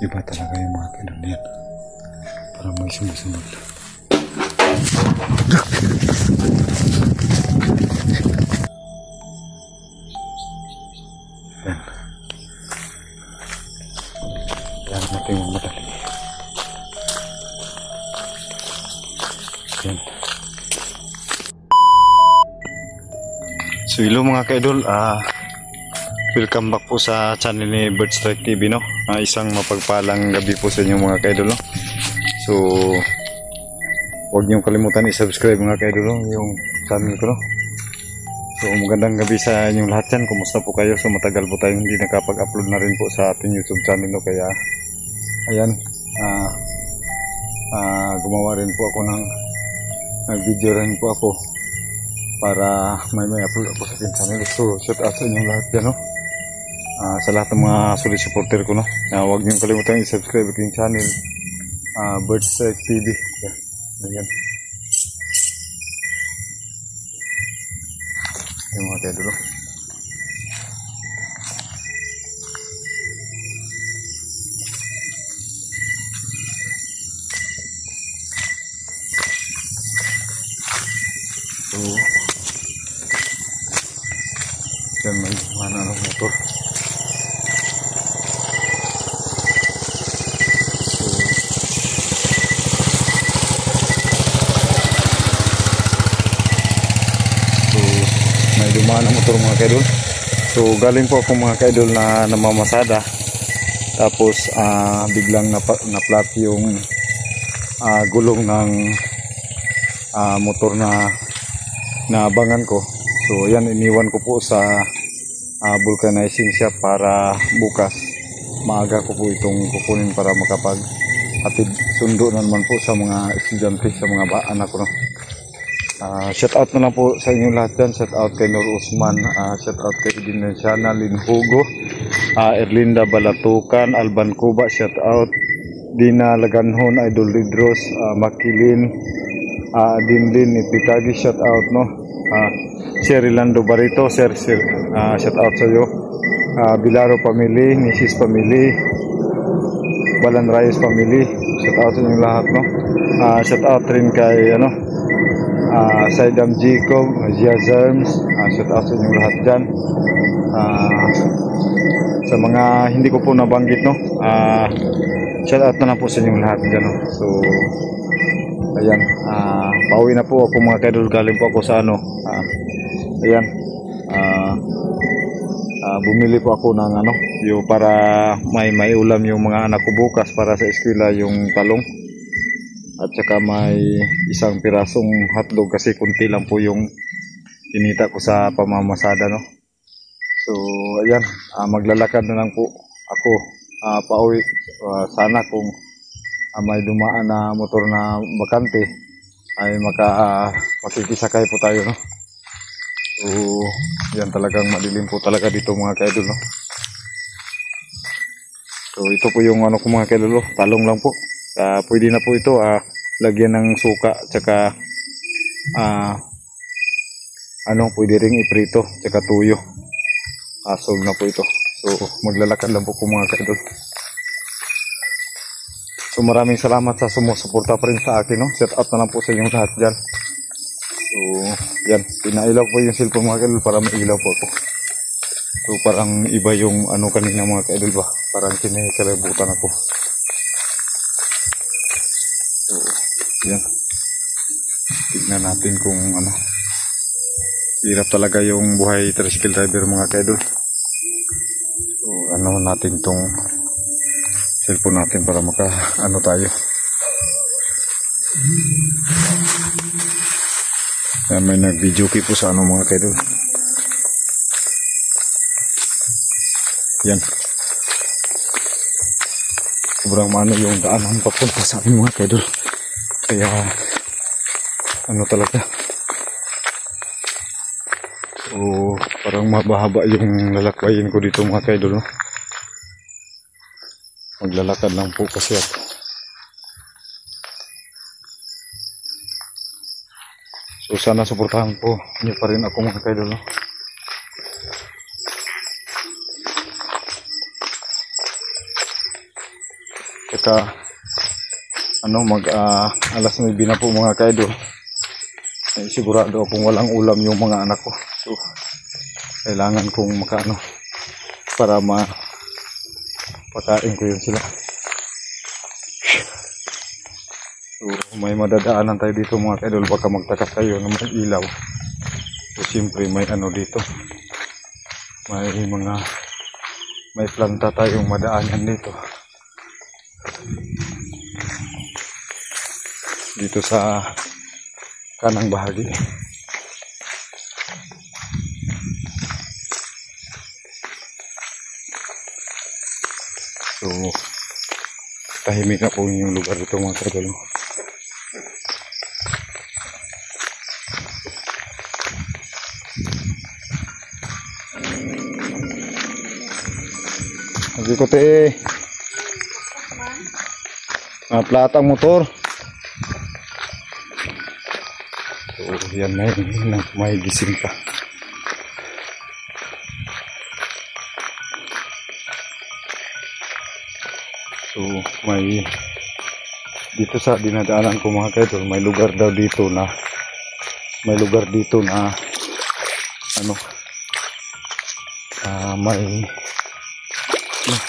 Iba talaga yung mga kaidol yan. Parang may sumusunod. Yan. Yan natin yung madali. Yan. So hello mga kaidol, welcome back po sa channel ni Birdstrike TV, no? Isang mapagpalang gabi po sa inyo mga kaidol, no? So huwag niyong kalimutan i-subscribe mga kaidol, no? Yung channel ko, no? So magandang gabi sa inyong lahat yan. Kumusta po kayo? So matagal po tayong hindi nakapag-upload na rin po sa ating YouTube channel, no? Kaya ayan, gumawa rin po ako ng video rin po ako para may upload ako sa ating channel. So shout out sa inyong lahat yan, no? Sa lahat ng mga solid supporter ko, no? Huwag niyong kalimutan i-subscribe aking channel, Birdstrike TV. Ayan. Yung mga kaidol, no? So yan, may mana ng motor. May dumaan ang motor mga kaidol. So galing po ako mga kaidol na namamasada. Tapos biglang na-flat yung gulong ng motor na naabangan ko. So yan, iniwan ko po sa vulcanizing shop para bukas maaga ko po itong kukunin para makapag-atid sundo na naman po sa mga estudyante, sa mga anak ko, no? Shout out na lang po sa inyo lahat dyan. Shout out kay Nur Usman, shout out kay Dinesyana Linhugo, Erlinda Balatukan, Alban Cuba, shout out Dina Laganhon, Idol Lidros, Makilin, Dinlin Ipitagi, shout out, no? Sir Rilando Barito, Sir, shout out sa iyo. Bilaro Family, Mrs. Family, Balan Reyes Family, shout out sa inyo lahat, no? Shout out rin kay Saidam Jacob, Zia Zerms, shout out sa inyong lahat dyan. Sa mga hindi ko po nabanggit, no? Shout out na lang po sa inyong lahat dyan, no? So ayan, pauwi na po ako mga kaidol. Galing po ako sa ayan, bumili po ako ng yung para may ulam yung mga anak ko bukas para sa eskwela, yung talong. At saka may isang pirasong hotdog kasi kunti lang po yung inita ko sa pamamasada, no? So ayan, maglalakad na lang po ako pauwi. Sana kung may dumaan na motor na bakante ay makikisakay po tayo, no? So yan, talagang madilim po talaga dito mga kaidol, no? So ito po yung ko mga kaidol, talong lang po. Pwede na po ito lagyan ng suka, tsaka pwede ring iprito, tsaka tuyo. Solve na po ito. So maglalakad lang po mga kaidol. So maraming salamat sa sumusuporta pa rin sa akin, no? Shout out na lang po sa inyong lahat dyan. So yan, pinailaw po yung cellphone mga kaidol para mailaw po ako. So parang iba yung kanina mga kaidol ba, parang kinakalibutan ako. So yan, tignan natin kung hirap talaga yung buhay tricycle driver mga kaidol. So natin tong cellphone natin para tayo. Yan, may nag-video key po sa mga kaidol. Yan, sobrang yung daanan papunta sa amin mga kaidol. Kaya talaga, parang mabahaba yung lalakbayin ko dito mga kaidol, no? Maglalakad lang po kasi ako. So sana suportahan po niyo pa rin ako mga kaidol, no? Saka alas 9 na po mga kaidol. Sigurado akong walang ulam yung mga anak ko. So kailangan kong para pakain ko yun sila. So may madadaanan tayo dito mga kaidol. Baka magtaka kayo na may ilaw. So siyempre may dito. May planta tayong madaanan dito. Dito sa kanang bahagi. So tahimik na po yung lugar dito mga kaidol. Ikuti platang motor. So yan may gising pa. So may dito sa dinadaanan ko mga kaidol, may lugar dito na may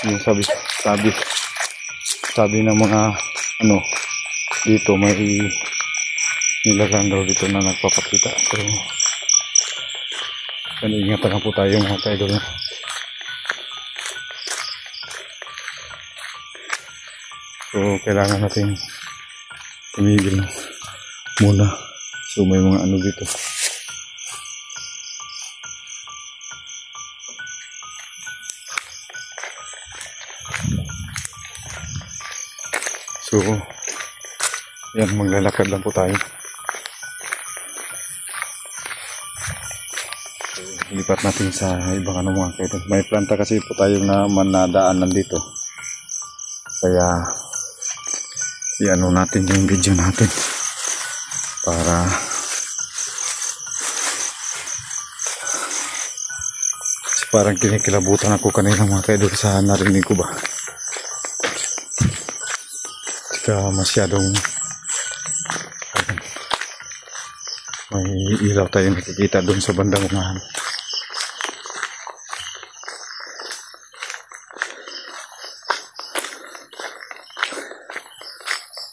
yung sabi ng mga dito may nilagang daw dito na nagpapakita. So ingatan na po tayo mga kaidol. So kailangan natin tumigil muna. So may mga dito. So yan, maglalakad lang po tayo. So, lipat natin sa ibang mga kaidol. May planta kasi po tayong nadaanan dito. Kaya natin yung video natin para parang kinikilabutan ako kanina mga kaidol sa narinig ko ba. Masyadong may ilaw tayo nakikita doon sa bandang unahan.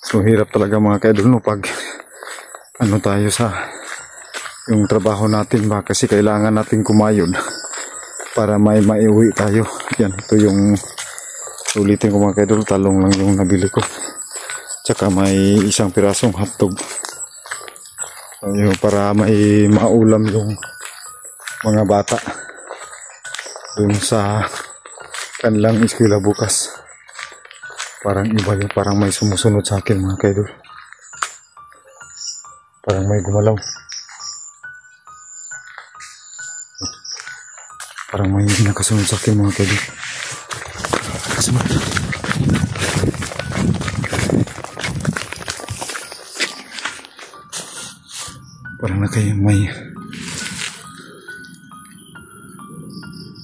So hirap talaga mga kaidol pag tayo sa yung trabaho natin ba, kasi kailangan natin kumayod para may maiuwi tayo. Yan, ito yung ulitin ko mga kaidol, talong lang yung nabili ko. Tsaka may isang pirasong hotdog. Para may maulam yung mga bata dun sa kanilang eskwela bukas. Parang iba yun, parang may sumusunod sa akin mga kaidol. Parang may gumalaw. Parang may nakasunod sa akin mga kaidol. Kasunod.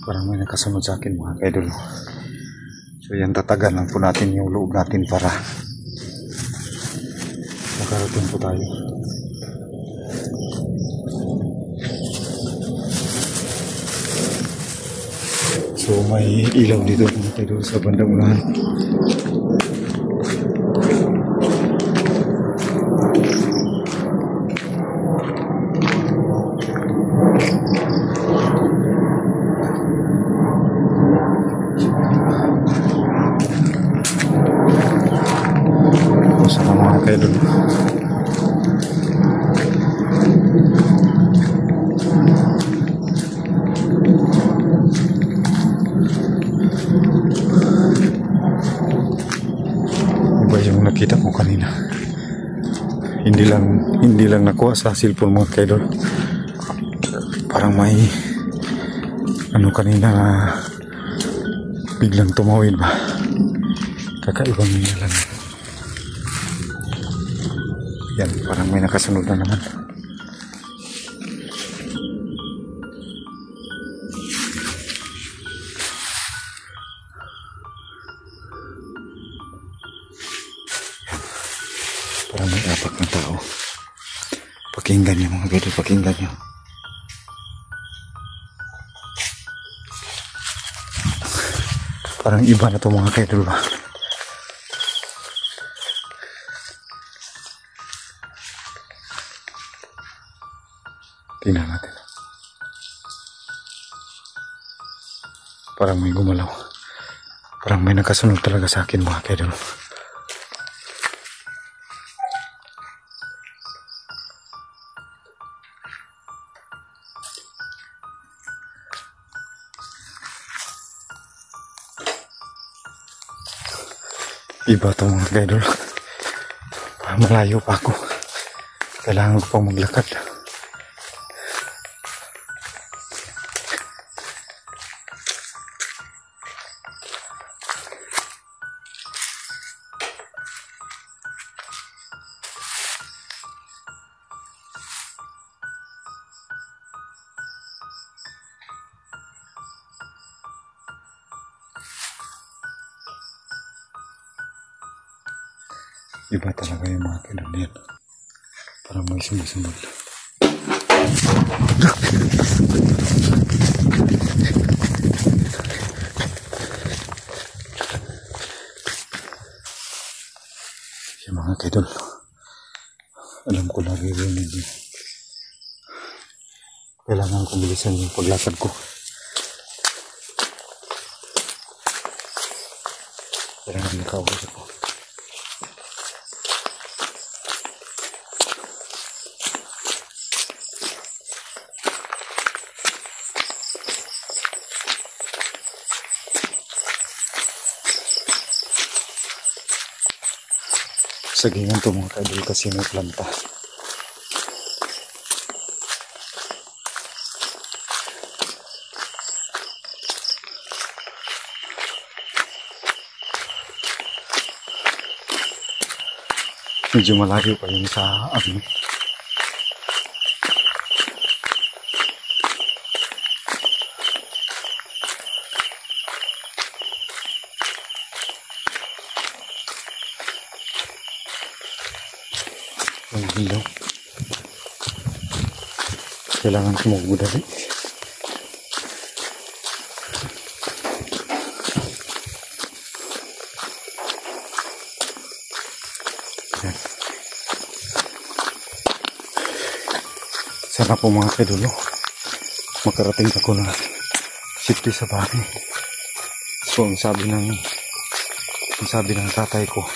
Parang may nakasunod sa akin mga kaidol. So yan, tatagan lang po natin yung loob natin para makarating po tayo. So may ilaw dito mga kaidol sa bandang unahan. Kaidol. Iba yung nakita ko kanina. Hindi lang nakuha sa cellphone mga kaidol. Parang may kanina biglang tumawid ba. Kakaibang nilalang. Yan, parang may nakasunod na naman. Parang may apat na tao. Pakinggan nyo mga kaidol, pakinggan nyo. Parang iba na to mga kaidol ba. Tingnan natin. Parang may gumalaw. Parang may nakasunod talaga sa akin mga kaidol. Iba ito mga kaidol. Malayo pa ako. Kailangan ko pang maglakad. Iba talaga yung mga kaidol yan. Parang may sumusunod. Yung mga kaidol. Alam ko lagi rin yun. Kailangan kong bilisan yung paglakad ko. Kailangan nakauwi ako. Sagingan to mga kaidol kasi may planta. Medyo malayo pa yun sa amin. Ang hilaw. Kailangan sumugbo dali. Yan. Sana po mga kaidol, makarating ako na safety sa bahay. So ang sabi ng tatay ko,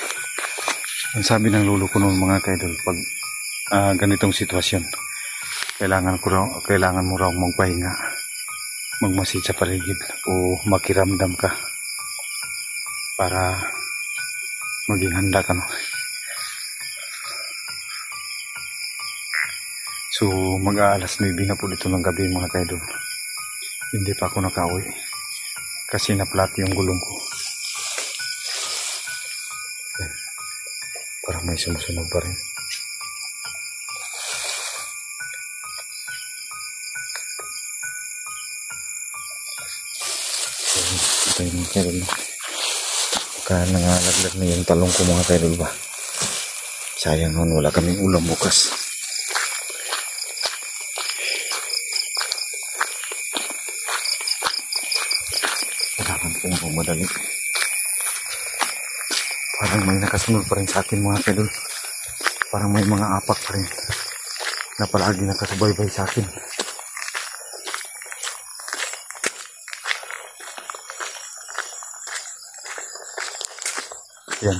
ang sabi ng lolo ko noon mga kaidol, pag ganitong sitwasyon, kailangan mo raw magpahinga, magmasid sa paligid o makiramdam ka para maging handa ka, no? So mag-aalas 9 na po dito ng gabi mga kaidol. Hindi pa ako nakauwi kasi na-flat yung gulong ko. Parang may sumusunod pa rin. So, ito yung mga kaidol. Kaya nangalaglag na yung talong ko mga kaidol ba. Sayang nun, wala kaming ulam bukas. Kailangan ko nga madali. Parang may nakasunod pa rin sa akin mga kaidol. Parang may mga apak pa rin na palagi nakasubaybay sa akin. Yan.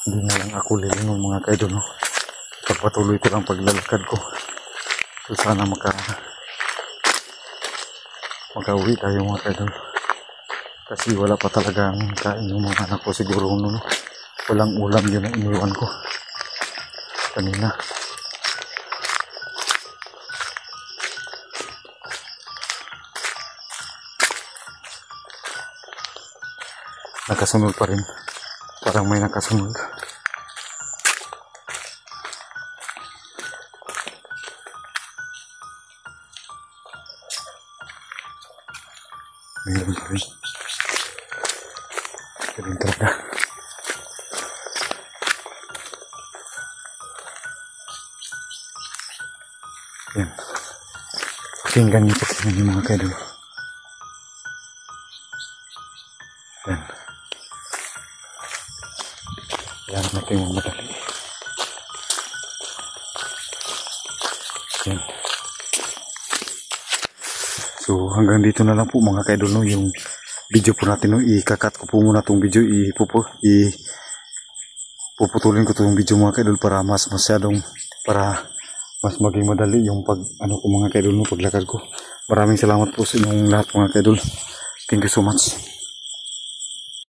Hindi na lang ako lilingon mga kaidol, no? Pagpatuloy ko lang paglalakad ko. So sana makauwi tayo mga kaidol. Kasi wala pa talagang kain yung mga anak ko siguro, no? Walang ulam yun na iniwan ko kanina. Nakasunod pa rin. Parang may nakasunod. Mayroon pa rin. Mayroon talaga. Yan. Pakinggan niyo mga kaidol. Yan. Yan natin yung madali. Yan. So hanggang dito na lang po mga kaidol, no, yung video po natin, no. Ikakat ko po muna itong video, puputulin ko itong video mga kaidol para mas maging madali yung ano ko mga kaidol, no, paglakad ko. Maraming salamat po sa inyong lahat mga kaidol. Thank you so much.